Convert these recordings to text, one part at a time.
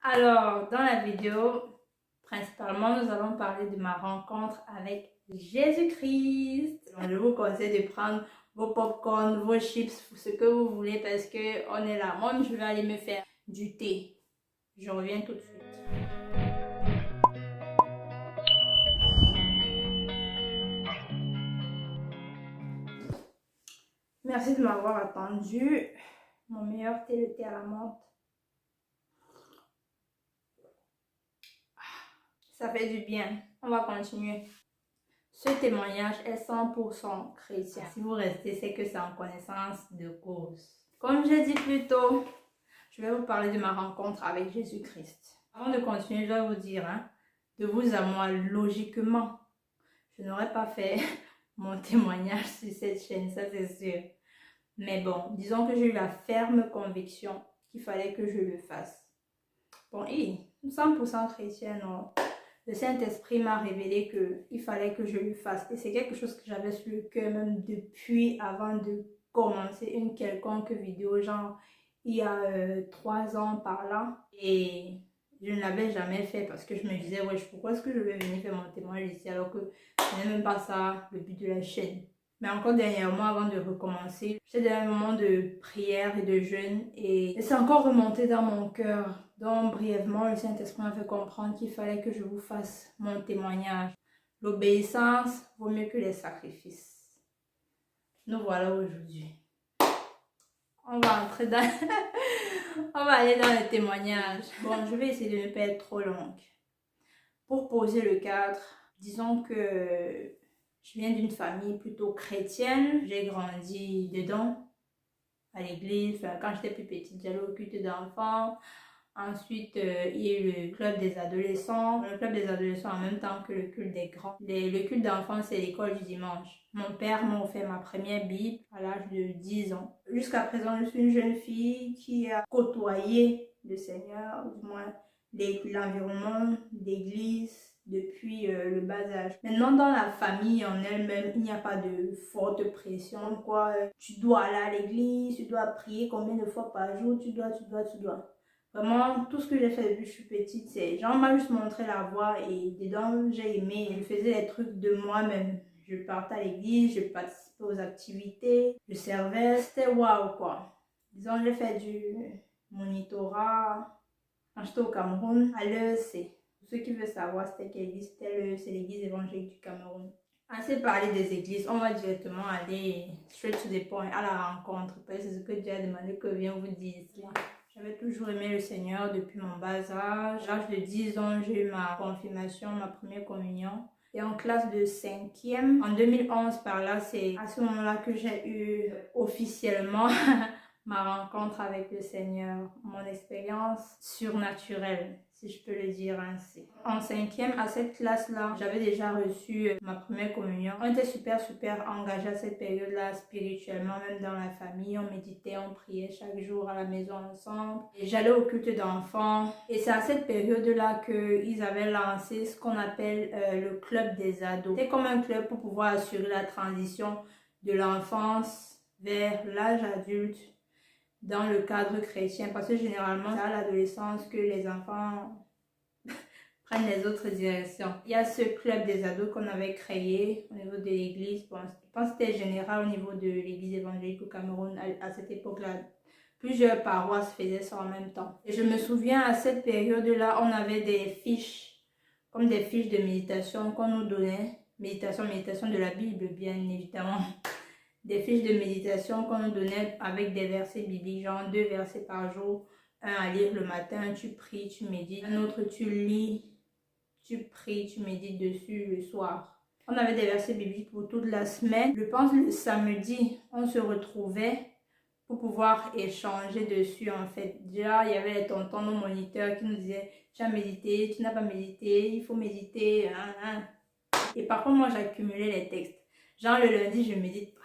Alors, dans la vidéo, principalement, nous allons parler de ma rencontre avec Jésus-Christ. Donc, je vous conseille de prendre vos popcorn, vos chips, ce que vous voulez parce que on est là. Moi, je vais aller me faire du thé. Je reviens tout de suite. Merci de m'avoir attendu. Mon meilleur thé, le thé à la menthe. Ça fait du bien. On va continuer. Ce témoignage est 100% chrétien. Si vous restez, c'est que c'est en connaissance de cause. Comme j'ai dit plus tôt, je vais vous parler de ma rencontre avec Jésus-Christ. Avant de continuer, je dois vous dire, de vous à moi, logiquement, je n'aurais pas fait mon témoignage sur cette chaîne, ça c'est sûr. Mais bon, disons que j'ai eu la ferme conviction qu'il fallait que je le fasse. Bon, et 100% chrétien, non. Le Saint-Esprit m'a révélé qu'il fallait que je le fasse. Et c'est quelque chose que j'avais sur le cœur même depuis avant de commencer une quelconque vidéo, genre il y a 3 ans par là. Et je ne l'avais jamais fait parce que je me disais, ouais, pourquoi est-ce que je vais venir faire mon témoignage ici alors que ce n'est même pas ça le but de la chaîne. Mais encore dernièrement, avant de recommencer, j'étais dans un moment de prière et de jeûne et c'est encore remonté dans mon cœur. Donc, brièvement, le Saint-Esprit m'a fait comprendre qu'il fallait que je vous fasse mon témoignage. L'obéissance vaut mieux que les sacrifices. Nous voilà aujourd'hui. On va entrer dans... On va aller dans le témoignage. Bon, je vais essayer de ne pas être trop longue. Pour poser le cadre, disons que je viens d'une famille plutôt chrétienne. J'ai grandi dedans, à l'église. Enfin, quand j'étais plus petite, j'allais au culte d'enfants. Ensuite, il y a eu le club des adolescents. Le club des adolescents en même temps que le culte des grands. Le culte d'enfants, c'est l'école du dimanche. Mon père m'a offert ma première Bible à l'âge de 10 ans. Jusqu'à présent, je suis une jeune fille qui a côtoyé le Seigneur, du moins l'environnement d'église depuis le bas âge. Maintenant, dans la famille en elle-même, il n'y a pas de forte pression. Quoi, tu dois aller à l'église, tu dois prier combien de fois par jour, tu dois. Vraiment, tout ce que j'ai fait depuis que je suis petite, c'est genre, on m'a juste montré la voie et dedans, j'ai aimé. Je faisais les trucs de moi-même. Je partais à l'église, je participais aux activités, je servais. C'était waouh, quoi. Disons, j'ai fait du monitorat quand j'étais au Cameroun, à l'EEC. Pour ceux qui veulent savoir c'était quelle église, c'est l'église évangélique du Cameroun. Assez parler des églises, on va directement aller straight to the point, à la rencontre. Parce que c'est ce que Dieu a demandé que viens vous dire ici. J'avais toujours aimé le Seigneur depuis mon bas âge. À l'âge de 10 ans, j'ai eu ma confirmation, ma première communion. Et en classe de 5e, en 2011 par là, c'est à ce moment-là que j'ai eu officiellement ma rencontre avec le Seigneur, mon expérience surnaturelle, si je peux le dire ainsi. En 5e, à cette classe-là, j'avais déjà reçu ma première communion. On était super engagés à cette période-là, spirituellement, même dans la famille. On méditait, on priait chaque jour à la maison ensemble. J'allais au culte d'enfants. Et c'est à cette période-là qu'ils avaient lancé ce qu'on appelle le club des ados. C'est comme un club pour pouvoir assurer la transition de l'enfance vers l'âge adulte dans le cadre chrétien, parce que généralement c'est à l'adolescence que les enfants prennent les autres directions. Il y a ce club des ados qu'on avait créé au niveau de l'église. Bon, je pense que c'était général au niveau de l'église évangélique au Cameroun à cette époque-là. Plusieurs paroisses faisaient ça en même temps. Et je me souviens, à cette période-là, on avait des fiches, comme des fiches de méditation qu'on nous donnait. Méditation de la Bible, bien évidemment. Des fiches de méditation qu'on nous donnait avec des versets bibliques, genre 2 versets par jour. Un à lire le matin, tu pries, tu médites. Un autre, tu lis, tu pries, tu médites dessus le soir. On avait des versets bibliques pour toute la semaine. Je pense le samedi, on se retrouvait pour pouvoir échanger dessus en fait. Déjà, il y avait les tontons, nos moniteurs qui nous disaient « Tu as médité, tu n'as pas médité, il faut méditer. » Et par contre, moi, j'accumulais les textes. Genre, le lundi, je médite pas.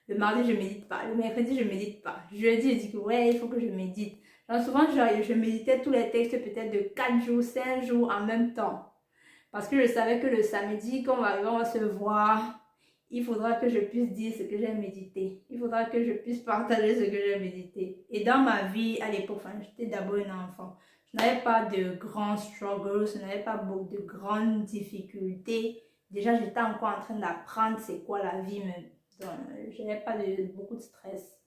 Le mardi, je médite pas. Le mercredi, je médite pas. Jeudi, je dis que ouais, il faut que je médite. Donc souvent, je méditais tous les textes peut-être de 4 jours, 5 jours en même temps. Parce que je savais que le samedi, quand on va se voir, il faudra que je puisse dire ce que j'ai médité. Il faudra que je puisse partager ce que j'ai médité. Et dans ma vie, à l'époque, j'étais d'abord un enfant. Je n'avais pas de grands struggles, je n'avais pas beaucoup de grandes difficultés. Déjà, j'étais encore en train d'apprendre c'est quoi la vie même. Donc, je n'avais pas beaucoup de stress.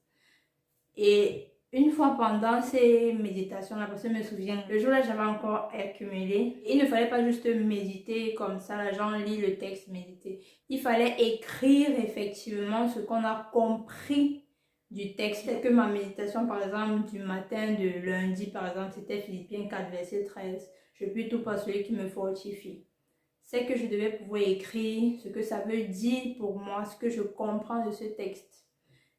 Et une fois pendant ces méditations-là, parce que je me souviens, le jour-là, j'avais encore accumulé. Il ne fallait pas juste méditer comme ça, les gens lisent le texte, méditer. Il fallait écrire effectivement ce qu'on a compris du texte. C'est que ma méditation, par exemple, du matin de lundi, par exemple, c'était Philippiens 4, verset 13. Je puis tout par celui qui me fortifie. C'est que je devais pouvoir écrire ce que ça veut dire pour moi, ce que je comprends de ce texte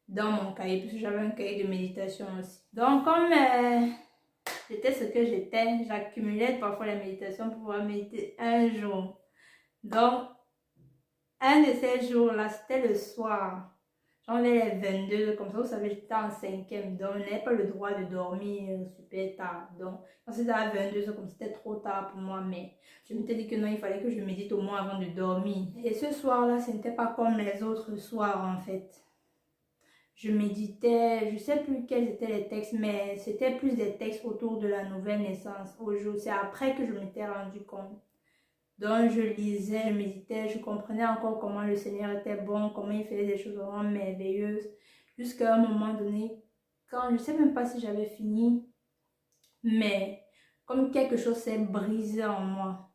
dans mon cahier, parce que j'avais un cahier de méditation aussi. Donc, comme j'étais ce que j'étais, j'accumulais parfois la méditation pour pouvoir méditer un jour. Donc, un de ces jours-là, c'était le soir. J'en avais les 22, comme ça, vous savez, j'étais en 5e, donc je n'avais pas le droit de dormir super tard. Donc, quand c'était à 22, comme c'était trop tard pour moi, mais je m'étais dit que non, il fallait que je médite au moins avant de dormir. Et ce soir-là, ce n'était pas comme les autres soirs, en fait. Je méditais, je ne sais plus quels étaient les textes, mais c'était plus des textes autour de la nouvelle naissance au jour. C'est après que je m'étais rendu compte. Donc je lisais, je méditais, je comprenais encore comment le Seigneur était bon, comment il faisait des choses vraiment merveilleuses. Jusqu'à un moment donné, quand je ne sais même pas si j'avais fini, mais comme quelque chose s'est brisé en moi.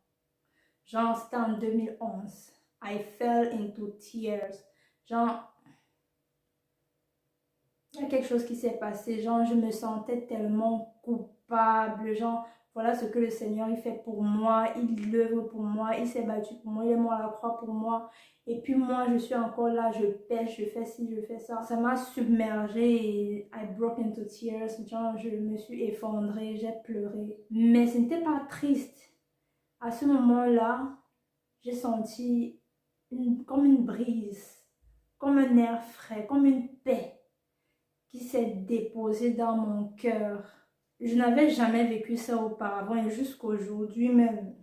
Genre c'était en 2011. I fell into tears. Genre, il y a quelque chose qui s'est passé, genre je me sentais tellement coupable, genre voilà ce que le Seigneur il fait pour moi, il l'œuvre pour moi, il s'est battu pour moi, il est mort à la croix pour moi, et puis moi je suis encore là, je pêche, je fais ci, je fais ça. Ça m'a submergée et I broke into tears, genre je me suis effondrée, j'ai pleuré. Mais ce n'était pas triste. À ce moment-là, j'ai senti comme une brise, comme un air frais, comme une paix qui s'est déposé dans mon cœur. Je n'avais jamais vécu ça auparavant et jusqu'aujourd'hui même.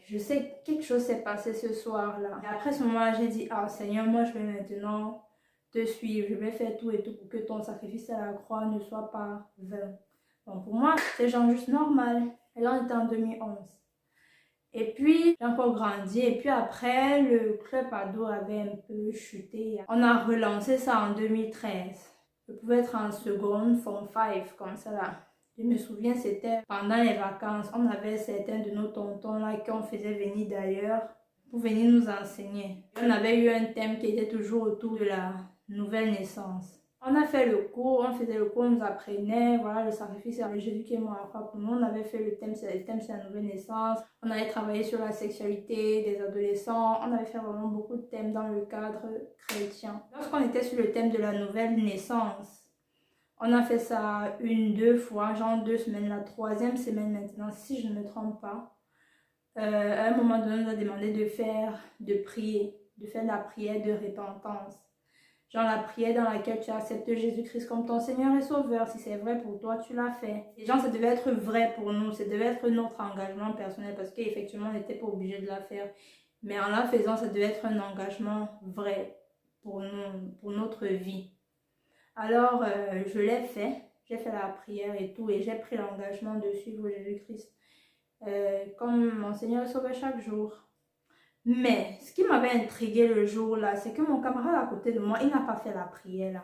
Je sais que quelque chose s'est passé ce soir-là. Et après ce moment-là, j'ai dit, ah Seigneur, moi je vais maintenant te suivre. Je vais faire tout et tout pour que ton sacrifice à la croix ne soit pas vain. Donc pour moi, c'est genre juste normal. Et là, on était en 2011. Et puis, j'ai encore grandi. Et puis après, le club ado avait un peu chuté. On a relancé ça en 2013. Je pouvais être en seconde, form 5, comme ça là. Je me souviens, c'était pendant les vacances. On avait certains de nos tontons là qu'on faisait venir d'ailleurs pour venir nous enseigner. On avait eu un thème qui était toujours autour de la nouvelle naissance. On a fait le cours, on faisait le cours, on nous apprenait, voilà, le sacrifice à Jésus qui est mort à la croix pour nous. On avait fait le thème c'est la nouvelle naissance. On avait travaillé sur la sexualité des adolescents. On avait fait vraiment beaucoup de thèmes dans le cadre chrétien. Lorsqu'on était sur le thème de la nouvelle naissance, on a fait ça deux fois, genre 2 semaines, la 3e semaine maintenant, si je ne me trompe pas. À un moment donné, on nous a demandé de prier, de faire la prière de repentance. Genre la prière dans laquelle tu acceptes Jésus-Christ comme ton Seigneur et Sauveur. Si c'est vrai pour toi, tu l'as fait. Et genre, ça devait être vrai pour nous. Ça devait être notre engagement personnel parce qu'effectivement, on n'était pas obligé de la faire. Mais en la faisant, ça devait être un engagement vrai pour nous, pour notre vie. Alors, je l'ai fait. J'ai fait la prière et tout. Et j'ai pris l'engagement de suivre Jésus-Christ comme mon Seigneur et Sauveur chaque jour. Mais ce qui m'avait intrigué le jour-là, c'est que mon camarade à côté de moi, il n'a pas fait la prière là.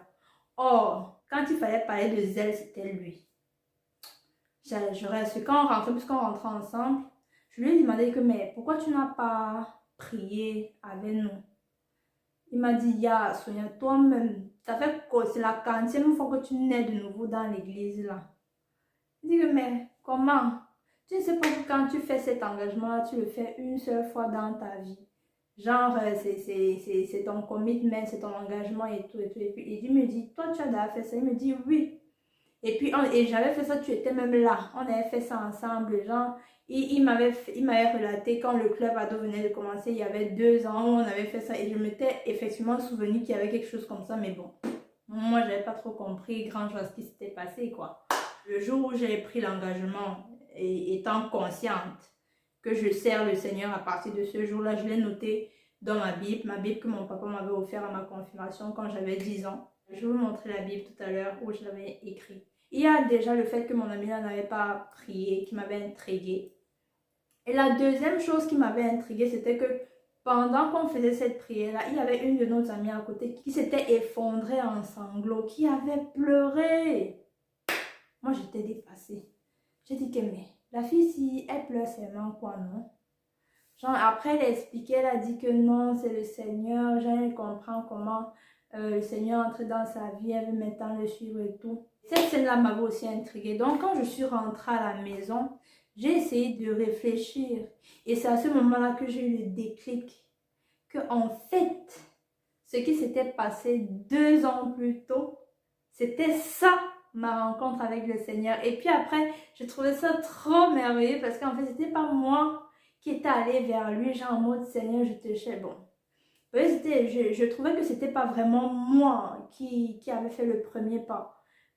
Or, quand il fallait parler de zèle, c'était lui. J'aurais su, quand on rentrait, puisqu'on rentrait ensemble, je lui ai demandé que, mais pourquoi tu n'as pas prié avec nous? Il m'a dit, ya, Sonia, toi-même, ça fait quoi? C'est la 40e fois que tu nais de nouveau dans l'église là. Je dis que, mais comment? Tu ne sais pas que quand tu fais cet engagement-là, tu le fais une seule fois dans ta vie. Genre, c'est ton commitment, c'est ton engagement et tout, et tout. Et puis, il me dit, toi, tu as déjà fait ça? Il me dit, oui. Et puis, j'avais fait ça, tu étais même là. On avait fait ça ensemble. Genre, il m'avait relaté quand le club ado venait de commencer, il y avait 2 ans, on avait fait ça. Et je m'étais effectivement souvenu qu'il y avait quelque chose comme ça. Mais bon, moi, je n'avais pas trop compris grand-chose ce qui s'était passé, quoi. Le jour où j'ai pris l'engagement, et étant consciente que je sers le Seigneur à partir de ce jour-là, je l'ai noté dans ma Bible que mon papa m'avait offert à ma confirmation quand j'avais 10 ans. Je vais vous montrer la Bible tout à l'heure où je l'avais écrit. Il y a déjà le fait que mon ami là n'avait pas prié, qui m'avait intriguée. Et la deuxième chose qui m'avait intriguée, c'était que pendant qu'on faisait cette prière-là, il y avait une de nos amies à côté qui s'était effondrée en sanglots, qui avait pleuré. Moi, j'étais dépassée. J'ai dit que, mais la fille, si elle pleure seulement quoi, non? Genre, après, elle expliquait, elle a dit que non, c'est le Seigneur. Genre, elle comprend comment le Seigneur entre dans sa vie, elle veut maintenant le suivre et tout. Cette scène-là m'avait aussi intriguée. Donc, quand je suis rentrée à la maison, j'ai essayé de réfléchir. Et c'est à ce moment-là que j'ai eu le déclic. Que, en fait, ce qui s'était passé 2 ans plus tôt, c'était ça, ma rencontre avec le Seigneur. Et puis après, j'ai trouvé ça trop merveilleux parce qu'en fait, c'était pas moi qui était allée vers lui, genre en mode Seigneur, je te cherche. Bon, je trouvais que c'était pas vraiment moi qui avait fait le premier pas.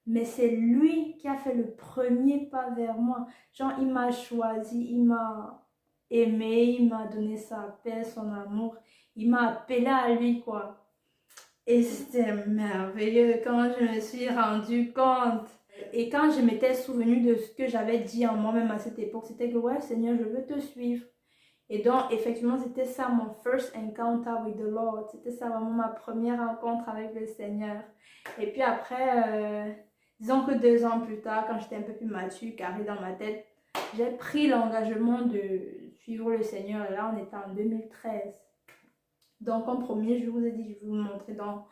Mais c'est lui qui a fait le premier pas vers moi. Genre, il m'a choisi, il m'a aimé, il m'a donné sa paix, son amour. Il m'a appelé à lui, quoi. Et c'était merveilleux quand je me suis rendu compte. Et quand je m'étais souvenu de ce que j'avais dit en moi-même à cette époque, c'était que ouais, Seigneur, je veux te suivre. Et donc, effectivement, c'était ça mon first encounter with the Lord. C'était ça vraiment ma première rencontre avec le Seigneur. Et puis après, disons que 2 ans plus tard, quand j'étais un peu plus mature, carré dans ma tête, j'ai pris l'engagement de suivre le Seigneur. Et là, on était en 2013. Donc, en premier, je vous ai dit, je vais vous montrer dans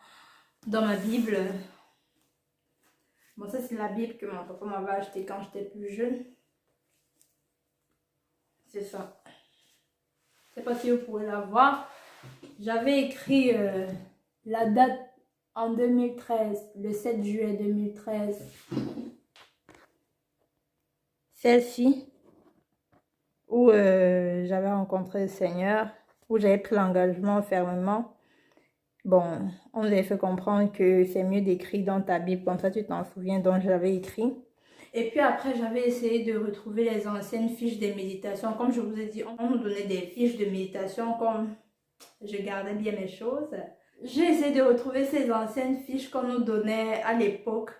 ma Bible. Bon, ça, c'est la Bible que mon papa m'avait achetée quand j'étais plus jeune. C'est ça. Je ne sais pas si vous pourrez la voir. J'avais écrit la date en 2013, le 7 juillet 2013. Celle-ci, où j'avais rencontré le Seigneur, où j'avais pris l'engagement fermement. Bon, on nous avait fait comprendre que c'est mieux d'écrire dans ta Bible, comme ça tu t'en souviens, donc j'avais écrit. Et puis après, j'avais essayé de retrouver les anciennes fiches de méditation. Comme je vous ai dit, on nous donnait des fiches de méditation, comme je gardais bien mes choses. J'ai essayé de retrouver ces anciennes fiches qu'on nous donnait à l'époque.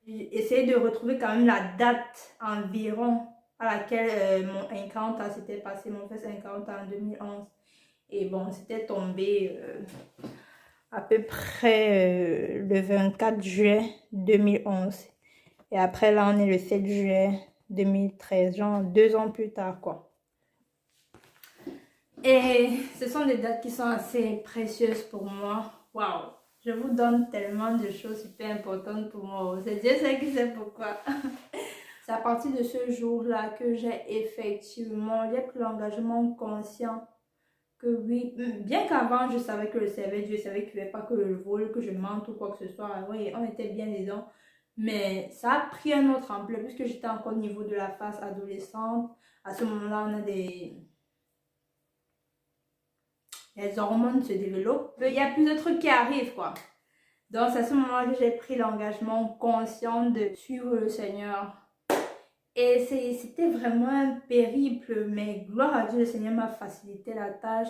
J'ai essayé de retrouver quand même la date environ à laquelle mon encounter s'était passé, mon first encounter en 2011. Et bon, c'était tombé à peu près le 24 juillet 2011. Et après, là, on est le 7 juillet 2013, genre 2 ans plus tard, quoi. Et ce sont des dates qui sont assez précieuses pour moi. Waouh! Je vous donne tellement de choses super importantes pour moi. C'est Dieu seul qui sait pourquoi. C'est à partir de ce jour-là que j'ai effectivement pris l'engagement conscient que oui, bien qu'avant je savais que le servait Dieu, savait qu'il ne fallait pas que je vole, que je mente ou quoi que ce soit. Oui, on était bien dedans. Mais ça a pris un autre ampleur puisque j'étais encore au niveau de la phase adolescente. À ce moment-là, on a les hormones se développent. Il y a plus de trucs qui arrivent, quoi. Donc, c'est à ce moment-là que j'ai pris l'engagement conscient de suivre le Seigneur. Et c'était vraiment un périple, mais gloire à Dieu, le Seigneur m'a facilité la tâche.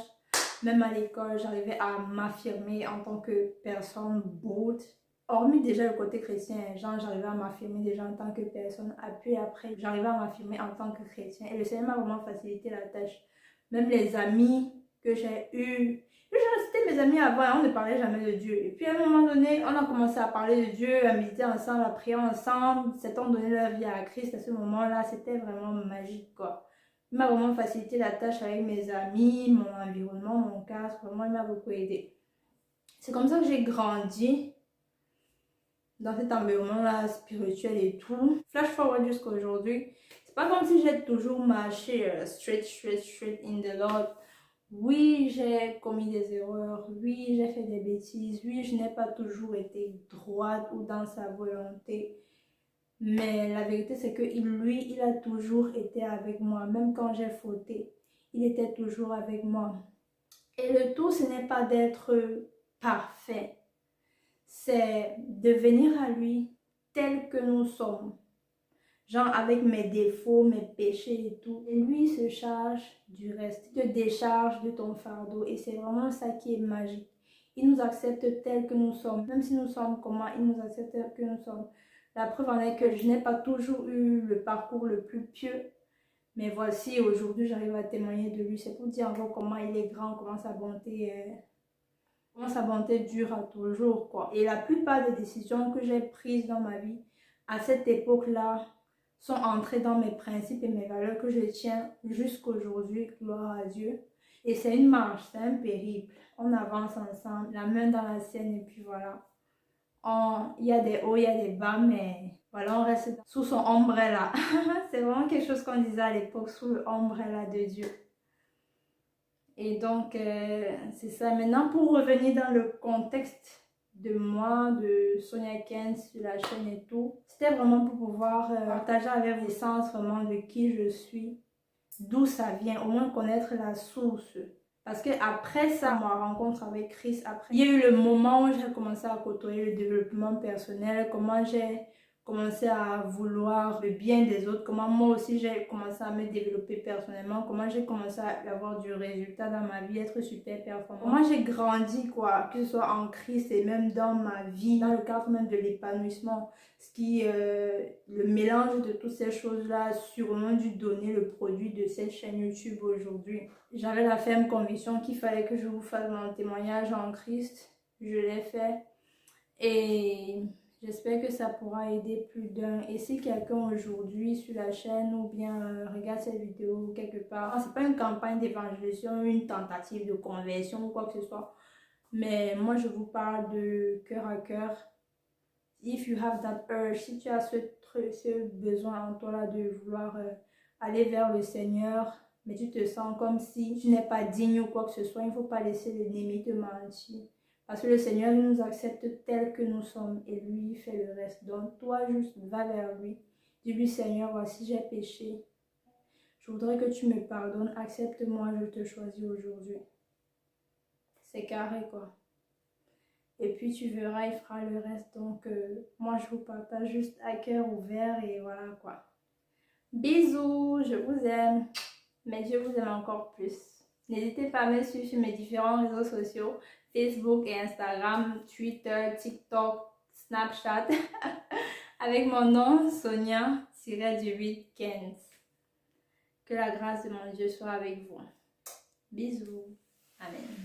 Même à l'école, j'arrivais à m'affirmer en tant que personne bold. Hormis déjà le côté chrétien, genre j'arrivais à m'affirmer déjà en tant que personne. Puis après, j'arrivais à m'affirmer en tant que chrétien. Et le Seigneur m'a vraiment facilité la tâche. Même les amis que j'ai eus, c'était mes amis avant, on ne parlait jamais de Dieu. Et puis à un moment donné, on a commencé à parler de Dieu, à méditer ensemble, à prier ensemble. Certains ont donné leur vie à Christ à ce moment-là. C'était vraiment magique, quoi. Il m'a vraiment facilité la tâche avec mes amis, mon environnement, mon cadre. Vraiment, il m'a beaucoup aidé. C'est comme ça que j'ai grandi dans cet environnement-là spirituel et tout. Flash forward jusqu'à aujourd'hui. C'est pas comme si j'ai toujours marché straight in the Lord. Oui, j'ai commis des erreurs. Oui, j'ai fait des bêtises. Oui, je n'ai pas toujours été droite ou dans sa volonté. Mais la vérité, c'est que lui, il a toujours été avec moi. Même quand j'ai fauté, il était toujours avec moi. Et le tout, ce n'est pas d'être parfait. C'est de venir à lui tel que nous sommes. Genre avec mes défauts, mes péchés et tout. Et lui, il se charge du reste. Il te décharge de ton fardeau. Et c'est vraiment ça qui est magique. Il nous accepte tel que nous sommes. Même si nous sommes comment, il nous accepte tel que nous sommes. La preuve en est que je n'ai pas toujours eu le parcours le plus pieux. Mais voici, aujourd'hui, j'arrive à témoigner de lui. C'est pour dire encore comment il est grand, comment sa bonté dure à toujours, quoi. Et la plupart des décisions que j'ai prises dans ma vie, à cette époque-là, sont entrées dans mes principes et mes valeurs que je tiens jusqu'aujourd'hui, gloire à Dieu. Et c'est une marche, c'est un périple. On avance ensemble, la main dans la sienne, et puis voilà. Il y a des hauts, il y a des bas, mais voilà, on reste sous son ombrella. C'est vraiment quelque chose qu'on disait à l'époque, sous le ombrella de Dieu. Et donc, c'est ça. Maintenant, pour revenir dans le contexte de moi, de Sonia Ken sur la chaîne et tout, c'était vraiment pour pouvoir partager avec vous l'essence vraiment de qui je suis, d'où ça vient, au moins connaître la source. Parce que après ça, ma rencontre avec Chris, après, il y a eu le moment où j'ai commencé à côtoyer le développement personnel, comment j'ai commencé à vouloir le bien des autres, comment moi aussi j'ai commencé à me développer personnellement, comment j'ai commencé à avoir du résultat dans ma vie, être super performant. Comment j'ai grandi, quoi, que ce soit en Christ et même dans ma vie, dans le cadre même de l'épanouissement. Ce qui, le mélange de toutes ces choses-là, sûrement dû donner le produit de cette chaîne YouTube aujourd'hui. J'avais la ferme conviction qu'il fallait que je vous fasse mon témoignage en Christ. Je l'ai fait. Et j'espère que ça pourra aider plus d'un. Et si quelqu'un aujourd'hui sur la chaîne ou bien regarde cette vidéo quelque part, c'est pas une campagne d'évangélisation, une tentative de conversion ou quoi que ce soit. Mais moi, je vous parle de cœur à cœur. If you have that urge, si tu as ce besoin en toi là de vouloir aller vers le Seigneur, mais tu te sens comme si tu n'es pas digne ou quoi que ce soit, il ne faut pas laisser l'ennemi te mentir. Parce que le Seigneur nous accepte tel que nous sommes et lui fait le reste. Donc toi juste va vers lui. Dis-lui Seigneur, voici j'ai péché. Je voudrais que tu me pardonnes. Accepte-moi, je te choisis aujourd'hui. C'est carré quoi. Et puis tu verras, il fera le reste. Donc moi je vous partage juste à cœur ouvert et voilà quoi. Bisous, je vous aime. Mais Dieu vous aime encore plus. N'hésitez pas à me suivre sur mes différents réseaux sociaux. Facebook et Instagram, Twitter, TikTok, Snapchat. Avec mon nom, Sonia-du8Kens. Que la grâce de mon Dieu soit avec vous. Bisous. Amen.